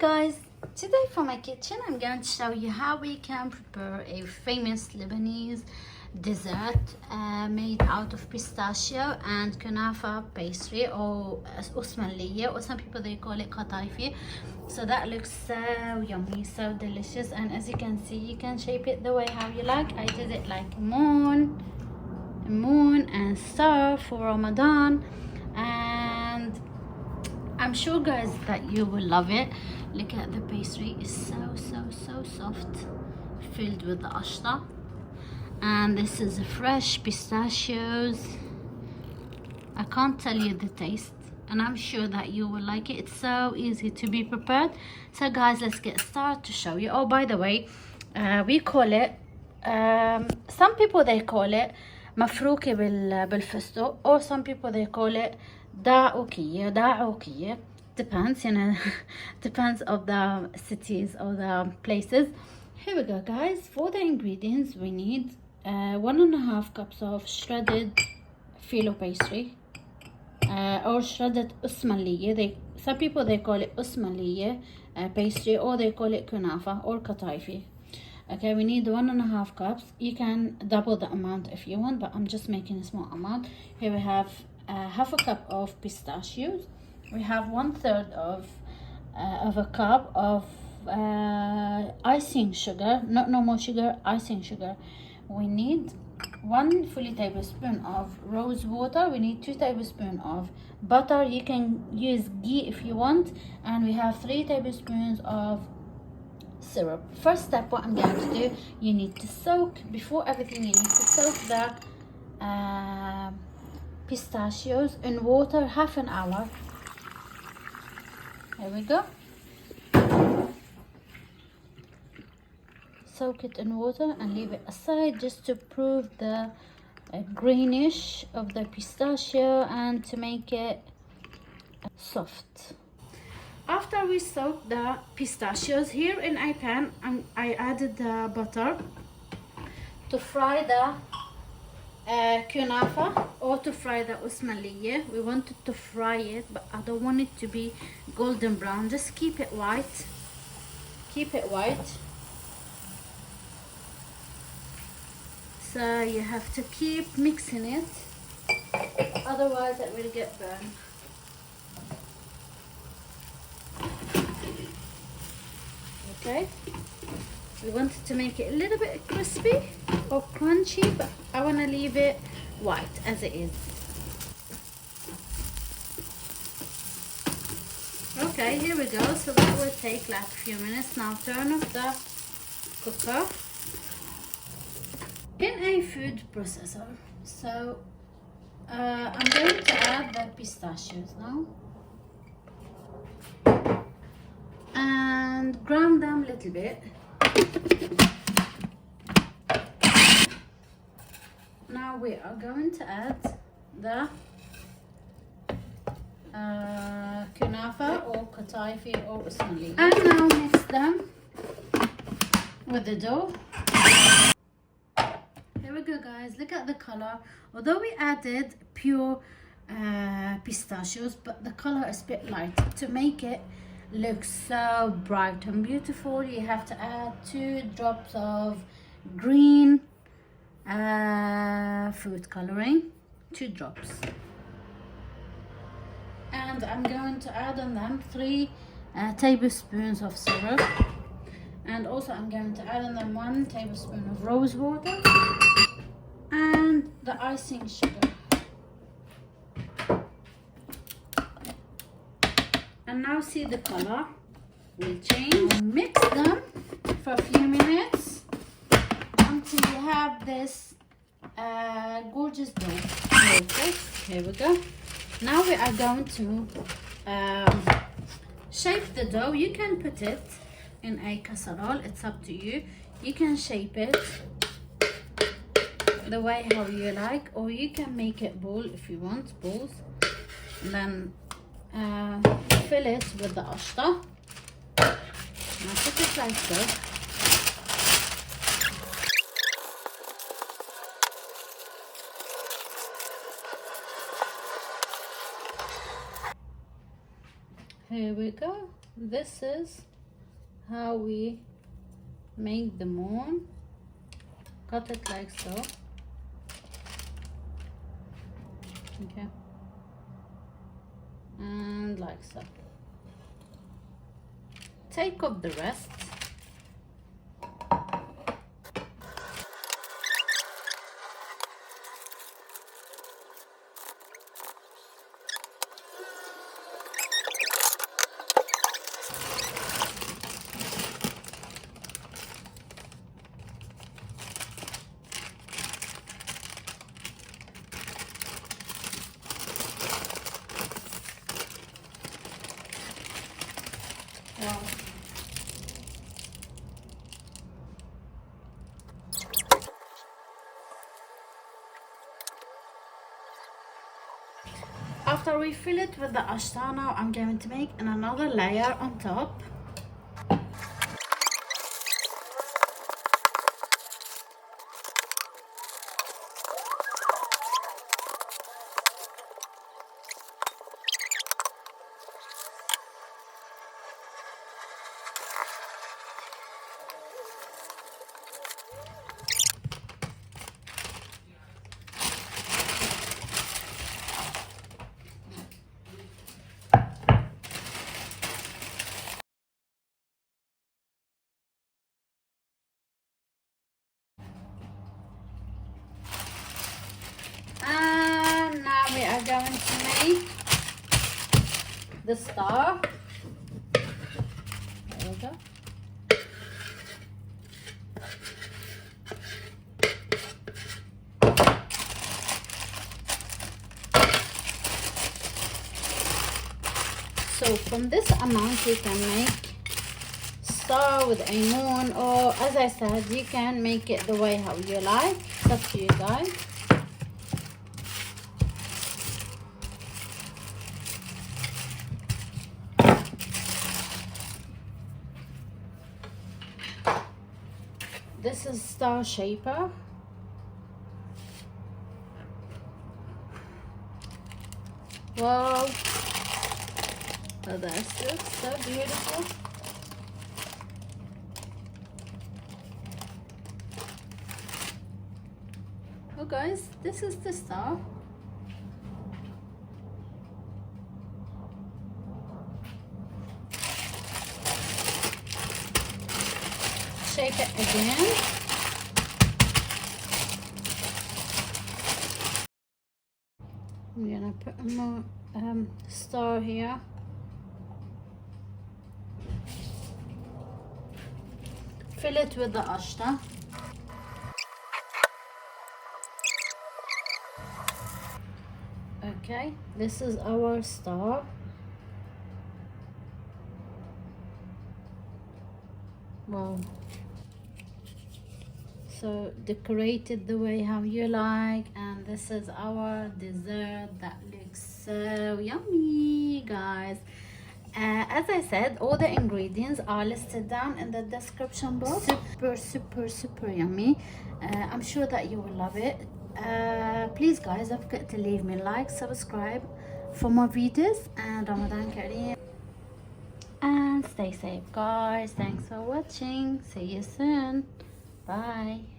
Guys, today for my kitchen I'm going to show you how we can prepare a famous Lebanese dessert made out of pistachio and kunafa pastry, or العثملية, or some people they call it kataif. So that looks so yummy, so delicious, and as you can see you can shape it the way how you like. I did it like a moon and star for Ramadan, and I'm sure guys that you will love it. Look at the pastry, it's so soft, filled with the ashta, and this is fresh pistachios. I can't tell you the taste, and I'm sure that you will like it. It's so easy to be prepared. So guys, let's get started to show you. Oh, by the way, we call it some people they call it مفروكة بالفستق, or some people they call it داعوقية. Depends, you know, depends of the cities or the places. Here we go guys. For the ingredients we need 1.5 cups of shredded filo pastry, or shredded usmaliye. Some people they call it usmaliye pastry, or they call it kunafa or kataifi. Okay, we need 1.5 cups. You can double the amount if you want, but I'm just making a small amount. Here we have half a cup of pistachios. We have 1/3 of a cup of icing sugar, not normal sugar, icing sugar. We need 1 fully tablespoon of rose water. We need 2 tablespoons of butter. You can use ghee if you want, and we have 3 tablespoons of syrup. First step, what I'm going to do, you need to soak, before everything you need to soak the pistachios in water half an hour. Here we go. Soak it in water and leave it aside just to prove the greenish of the pistachio and to make it soft. After we soak the pistachios, here in a pan I added the butter to fry the kunafa, or to fry the usmaliye. We wanted to fry it, but I don't want it to be golden brown. Just keep it white. Keep it white. So you have to keep mixing it, otherwise it will get burned. Okay, we wanted to make it a little bit crispy or crunchy, but I want to leave it white as it is. Okay, here we go. So that will take like a few minutes. Now turn off the cooker. In a food processor, so I'm going to add the pistachios now and grind them a little bit. Now we are going to add the kunafa or kataifi or usmali, and now mix them with the dough. Here we go guys, look at the color. Although we added pure pistachios, but the color is a bit light. To make it look so bright and beautiful, you have to add 2 drops of green food coloring, 2 drops. And I'm going to add on them 3 tablespoons of syrup, and also I'm going to add on them 1 tablespoon of rose water and the icing sugar. And now see the color will change. Mix them for a few minutes until you have this gorgeous dough. Okay, here we go. Now we are going to shape the dough. You can put it in a casserole, it's up to you. You can shape it the way how you like, or you can make it ball if you want, balls, and then fill it with the ashta. Now put it like this. Here we go. This is how we make the moon. Cut it like so. Okay. And like so. Take off the rest. Wow. After we fill it with the ashta, now I'm going to make another layer on top. And now we are going to make the star. There we go. So from this amount you can make star with a moon, or as I said, you can make it the way how you like. It's up to you guys. This is star shaper. Wow. Oh, that's looks so beautiful. Oh guys, this is the star. Shape it again. I'm gonna put more star here. Fill it with the ashta. Okay, this is our star. Wow. So decorate it the way how you like, and this is our dessert that looks so yummy, guys. As I said, all the ingredients are listed down in the description box. Super yummy. I'm sure that you will love it. Please guys, don't forget to leave me a like, subscribe for more videos, and Ramadan Kareem. And stay safe guys. Thanks for watching. See you soon. Bye.